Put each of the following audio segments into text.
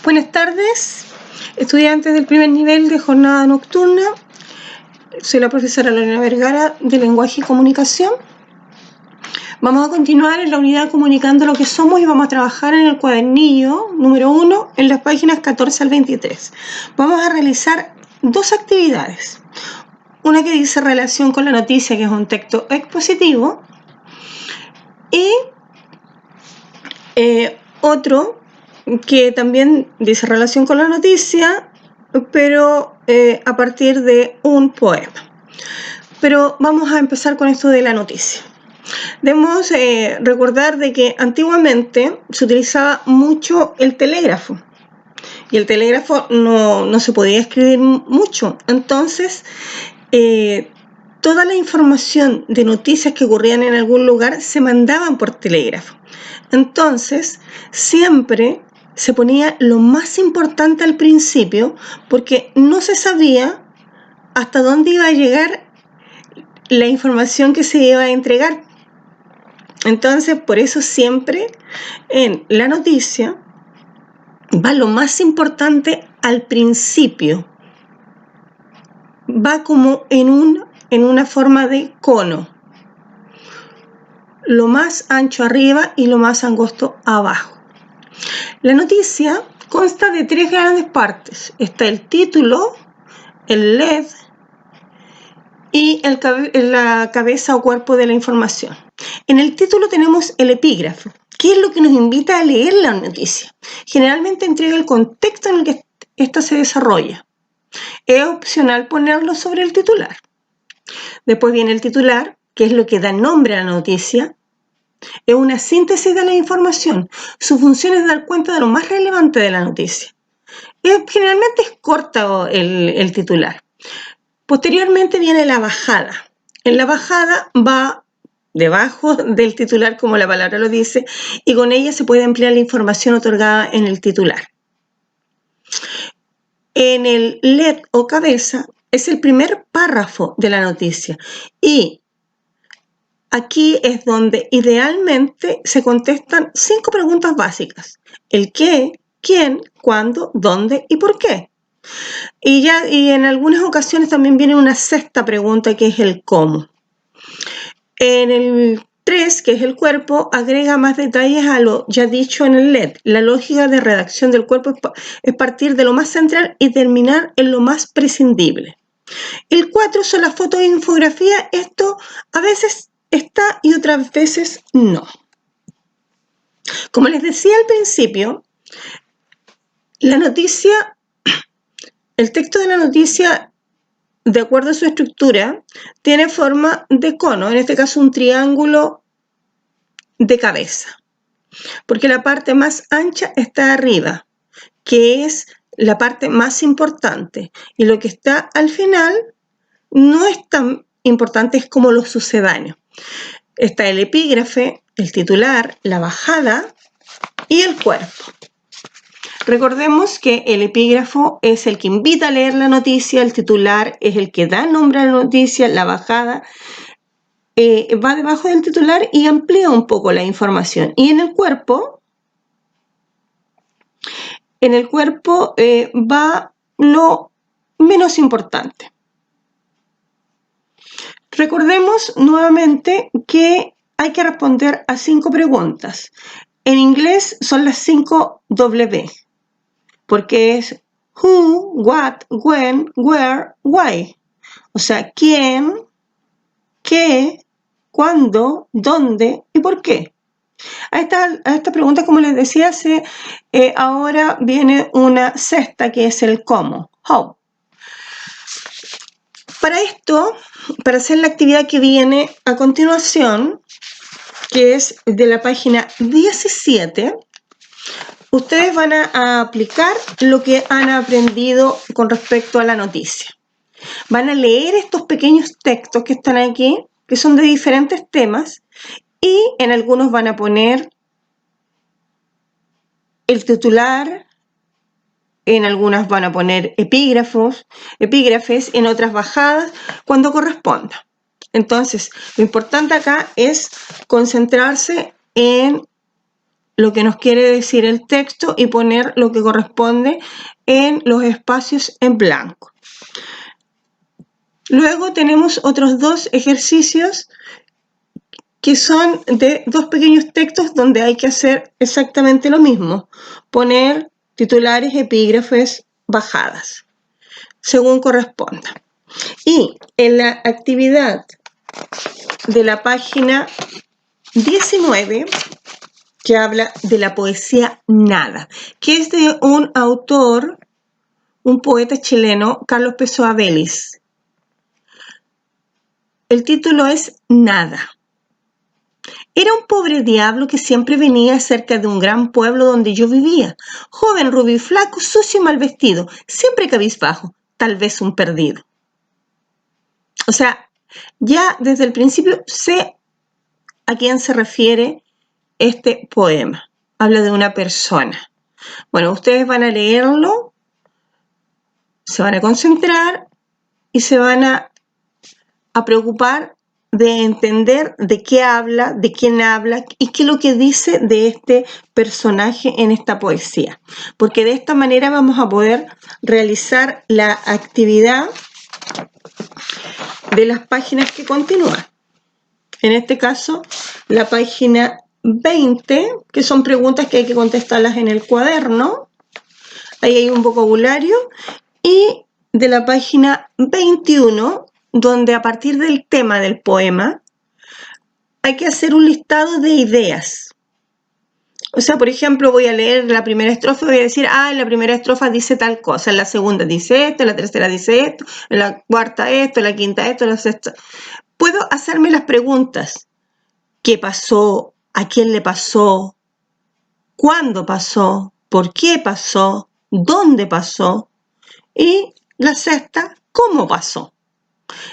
Buenas tardes, estudiantes del primer nivel de jornada nocturna. Soy la profesora Lorena Vergara de Lenguaje y Comunicación. Vamos a continuar en la unidad Comunicando lo que somos y vamos a trabajar en el cuadernillo número 1 en las páginas 14 al 23. Vamos a realizar dos actividades. Una que dice relación con la noticia, que es un texto expositivo, y otro que también dice relación con la noticia, pero a partir de un poema. Pero vamos a empezar con esto de la noticia. Debemos recordar de que antiguamente se utilizaba mucho el telégrafo, y el telégrafo no se podía escribir mucho. Entonces, toda la información de noticias que ocurrían en algún lugar se mandaban por telégrafo. Entonces, siempre se ponía lo más importante al principio, porque no se sabía hasta dónde iba a llegar la información que se iba a entregar. Entonces, por eso siempre en la noticia va lo más importante al principio. Va como en una forma de cono. Lo más ancho arriba y lo más angosto abajo. La noticia consta de tres grandes partes. Está el título, el lead y la cabeza o cuerpo de la información. En el título tenemos el epígrafo, que es lo que nos invita a leer la noticia. Generalmente entrega el contexto en el que ésta se desarrolla. Es opcional ponerlo sobre el titular. Después viene el titular, que es lo que da nombre a la noticia. Es una síntesis de la información. Su función es dar cuenta de lo más relevante de la noticia. Generalmente es corta el titular. Posteriormente viene la bajada. En la bajada va debajo del titular, como la palabra lo dice, y con ella se puede ampliar la información otorgada en el titular. En el lead o cabeza es el primer párrafo de la noticia, y aquí es donde idealmente se contestan 5 preguntas básicas: el qué, quién, cuándo, dónde y por qué. Y en algunas ocasiones también viene una sexta pregunta, que es el cómo. En el 3, que es el cuerpo, agrega más detalles a lo ya dicho en el lead. La lógica de redacción del cuerpo es partir de lo más central y terminar en lo más prescindible. El 4 son las fotos e infografías. Esto a veces está y otras veces no. Como les decía al principio, la noticia, el texto de la noticia, de acuerdo a su estructura, tiene forma de cono, en este caso un triángulo de cabeza, porque la parte más ancha está arriba, que es la parte más importante, y lo que está al final no es tan importante, es como lo sucedáneo. Está el epígrafe, el titular, la bajada y el cuerpo. Recordemos que el epígrafo es el que invita a leer la noticia, el titular es el que da nombre a la noticia, la bajada va debajo del titular y amplía un poco la información. Y en el cuerpo va lo menos importante. Recordemos nuevamente que hay que responder a 5 preguntas. En inglés son las 5 W, porque es who, what, when, where, why. O sea, quién, qué, cuándo, dónde y por qué. A esta pregunta, como les decía, ahora viene una sexta, que es el cómo, how. Para esto, para hacer la actividad que viene a continuación, que es de la página 17, ustedes van a aplicar lo que han aprendido con respecto a la noticia. Van a leer estos pequeños textos que están aquí, que son de diferentes temas, y en algunos van a poner el titular, en algunas van a poner epígrafes, en otras bajadas, cuando corresponda. Entonces, lo importante acá es concentrarse en lo que nos quiere decir el texto y poner lo que corresponde en los espacios en blanco. Luego tenemos otros dos ejercicios que son de dos pequeños textos donde hay que hacer exactamente lo mismo, poner titulares, epígrafes, bajadas, según corresponda. Y en la actividad de la página 19, que habla de la poesía Nada, que es de un autor, un poeta chileno, Carlos Pessoa Vélez. El título es Nada. Era un pobre diablo que siempre venía cerca de un gran pueblo donde yo vivía, joven, rubio y flaco, sucio y mal vestido, siempre cabizbajo, tal vez un perdido. O sea, ya desde el principio sé a quién se refiere este poema. Habla de una persona. Bueno, ustedes van a leerlo, se van a concentrar y se van a preocupar de entender de qué habla, de quién habla y qué es lo que dice de este personaje en esta poesía. Porque de esta manera vamos a poder realizar la actividad de las páginas que continúan. En este caso, la página 20, que son preguntas que hay que contestarlas en el cuaderno. Ahí hay un vocabulario. Y de la página 21, donde a partir del tema del poema hay que hacer un listado de ideas. O sea, por ejemplo, voy a leer la primera estrofa y voy a decir, en la primera estrofa dice tal cosa, en la segunda dice esto, en la tercera dice esto, en la cuarta esto, en la quinta esto, en la sexta. Puedo hacerme las preguntas. ¿Qué pasó? ¿A quién le pasó? ¿Cuándo pasó? ¿Por qué pasó? ¿Dónde pasó? Y la sexta, ¿cómo pasó?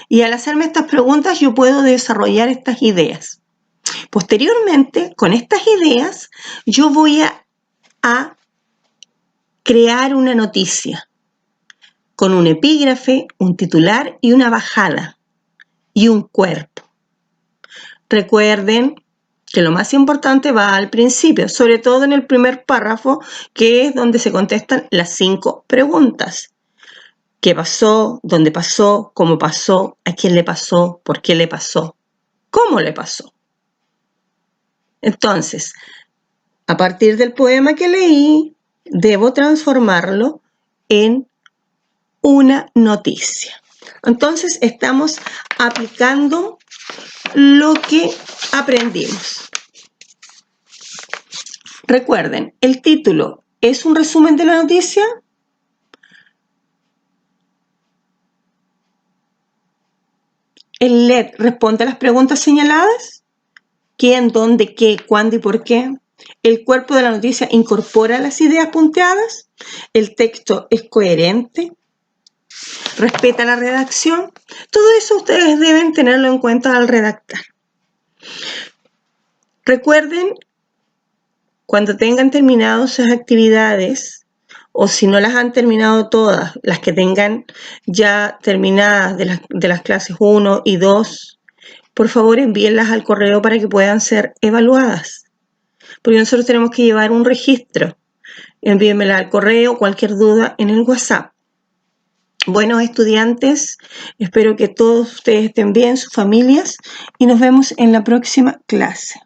Y al hacerme estas preguntas yo puedo desarrollar estas ideas. Posteriormente, con estas ideas, yo voy a crear una noticia con un epígrafe, un titular y una bajada y un cuerpo. Recuerden que lo más importante va al principio, sobre todo en el primer párrafo, que es donde se contestan las 5 preguntas. ¿Qué pasó? ¿Dónde pasó? ¿Cómo pasó? ¿A quién le pasó? ¿Por qué le pasó? ¿Cómo le pasó? Entonces, a partir del poema que leí, debo transformarlo en una noticia. Entonces, estamos aplicando lo que aprendimos. Recuerden, el título es un resumen de la noticia. El LED responde a las preguntas señaladas. ¿Quién, dónde, qué, cuándo y por qué? El cuerpo de la noticia incorpora las ideas punteadas. El texto es coherente. Respeta la redacción. Todo eso ustedes deben tenerlo en cuenta al redactar. Recuerden, cuando tengan terminado esas actividades, o si no las han terminado todas, las que tengan ya terminadas de las clases 1 y 2, por favor envíenlas al correo para que puedan ser evaluadas. Porque nosotros tenemos que llevar un registro. Envíenmela al correo, cualquier duda en el WhatsApp. Bueno, estudiantes, espero que todos ustedes estén bien, sus familias, y nos vemos en la próxima clase.